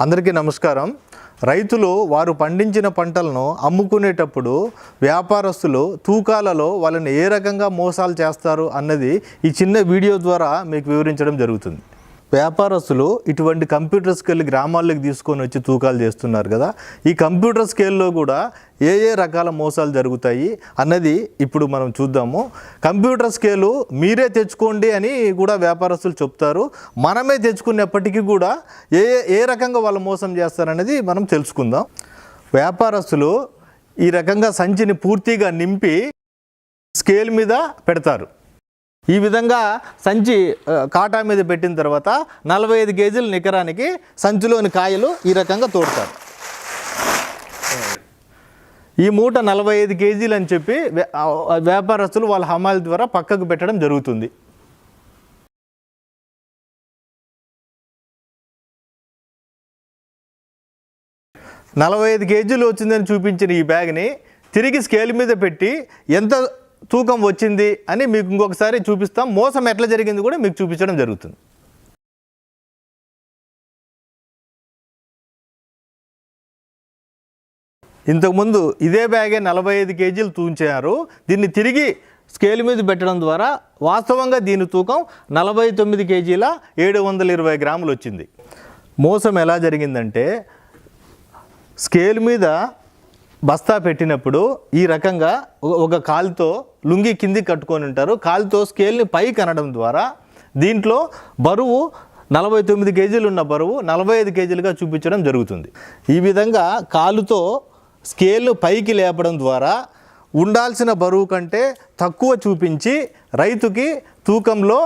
అందరికీ నమస్కారం. రైతులు వారు పండించిన పంటలను అమ్ముకునేటప్పుడు వ్యాపారస్తులు తూకాలలో వాళ్ళని ఏ రకంగా మోసాలు చేస్తారు అన్నది ఈ చిన్న వీడియో ద్వారా మీకు వివరించడం జరుగుతుంది. వ్యాపారస్తులు ఇటువంటి కంప్యూటర్ స్కేల్ గ్రామాల్లోకి తీసుకొని వచ్చి తూకాలు చేస్తున్నారు కదా. ఈ కంప్యూటర్ స్కేల్లో కూడా ఏ రకాల మోసాలు జరుగుతాయి అన్నది ఇప్పుడు మనం చూద్దాము. కంప్యూటర్ స్కేలు మీరే తెచ్చుకోండి అని కూడా వ్యాపారస్తులు చెప్తారు. మనమే తెచ్చుకునేప్పటికీ కూడా ఏ రకంగా వాళ్ళు మోసం చేస్తారనేది మనం తెలుసుకుందాం. వ్యాపారస్తులు ఈ రకంగా సంచిని పూర్తిగా నింపి స్కేల్ మీద పెడతారు. ఈ విధంగా సంచి కాటా మీద పెట్టిన తర్వాత 45 కేజీల నికరానికి సంచిలోని కాయలు ఈ రకంగా తోడుతారు. ఈ మూట 45 కేజీలు అని చెప్పి వ్యాపారస్తులు వాళ్ళ హమాలి ద్వారా పక్కకు పెట్టడం జరుగుతుంది. నలభై 45 కేజీలు వచ్చిందని చూపించిన ఈ బ్యాగ్ని తిరిగి స్కేల్ మీద పెట్టి ఎంత తూకం వచ్చింది అని మీకు ఇంకొకసారి చూపిస్తాం. మోసం ఎట్లా జరిగింది కూడా మీకు చూపించడం జరుగుతుంది. ఇంతకుముందు ఇదే బ్యాగే 45 కేజీలు తూంచారు. దీన్ని తిరిగి స్కేల్ మీద పెట్టడం ద్వారా వాస్తవంగా దీని తూకం 49 కేజీల 720 గ్రాములు వచ్చింది. మోసం ఎలా జరిగిందంటే, స్కేల్ మీద బస్తా పెట్టినప్పుడు ఈ రకంగా ఒక కాలుతో లుంగి కింది కట్టుకొని ఉంటారు. కాలుతో స్కేల్ని పైకి అనడం ద్వారా దీంట్లో బరువు 49 కేజీలు ఉన్న బరువు 45 కేజీలుగా చూపించడం జరుగుతుంది. ఈ విధంగా కాలుతో స్కేల్ను పైకి లేపడం ద్వారా ఉండాల్సిన బరువు కంటే తక్కువ చూపించి రైతుకి తూకంలో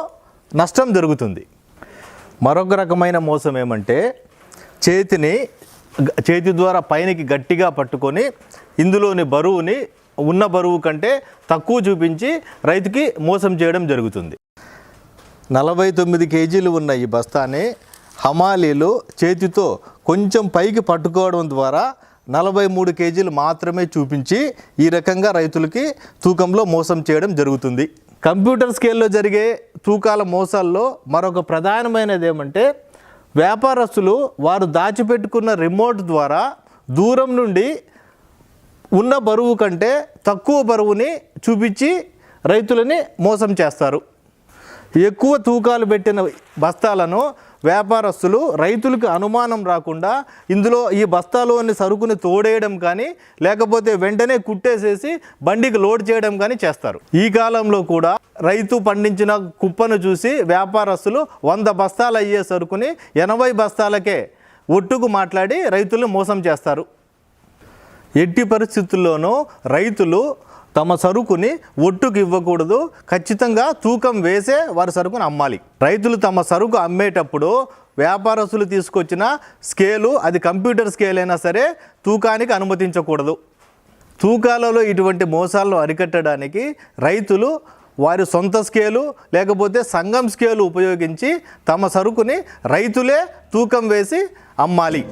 నష్టం జరుగుతుంది. మరొక రకమైన మోసం ఏమంటే, చేతి ద్వారా పైనకి గట్టిగా పట్టుకొని ఇందులోని బరువుని ఉన్న బరువు కంటే తక్కువ చూపించి రైతుకి మోసం చేయడం జరుగుతుంది. 49 కేజీలు ఉన్న ఈ బస్తాని హమాలీలు చేతితో కొంచెం పైకి పట్టుకోవడం ద్వారా 43 కేజీలు మాత్రమే చూపించి ఈ రకంగా రైతులకి తూకంలో మోసం చేయడం జరుగుతుంది. కంప్యూటర్ స్కేల్లో జరిగే తూకాల మోసాల్లో మరొక ప్రధానమైనది ఏమంటే, వ్యాపారస్తులు వారు దాచిపెట్టుకున్న రిమోట్ ద్వారా దూరం నుండి ఉన్న బరువు కంటే తక్కువ బరువుని చూపించి రైతులని మోసం చేస్తారు. ఎక్కువ తూకాలు పెట్టిన బస్తాలను వ్యాపారస్తులు రైతులకు అనుమానం రాకుండా ఇందులో ఈ బస్తాలోని సరుకుని తోడేయడం కానీ లేకపోతే వెంటనే కుట్టేసేసి బండికి లోడ్ చేయడం కానీ చేస్తారు. ఈ కాలంలో కూడా రైతు పండించిన కుప్పను చూసి వ్యాపారస్తులు 100 బస్తాలు అయ్యే సరుకుని 80 బస్తాలకే ఒట్టుకు మాట్లాడి రైతులను మోసం చేస్తారు. ఎట్టి పరిస్థితుల్లోనూ రైతులు తమ సరుకుని ఒట్టుకు ఇవ్వకూడదు. ఖచ్చితంగా తూకం వేసే వారి సరుకుని అమ్మాలి. రైతులు తమ సరుకు అమ్మేటప్పుడు వ్యాపారస్తులు తీసుకొచ్చిన స్కేలు, అది కంప్యూటర్ స్కేల్ అయినా సరే, తూకానికి అనుమతించకూడదు. తూకాలలో ఇటువంటి మోసాలను అరికట్టడానికి రైతులు వారి సొంత స్కేలు లేకపోతే సంఘం స్కేలు ఉపయోగించి తమ సరుకుని రైతులే తూకం వేసి అమ్మాలి.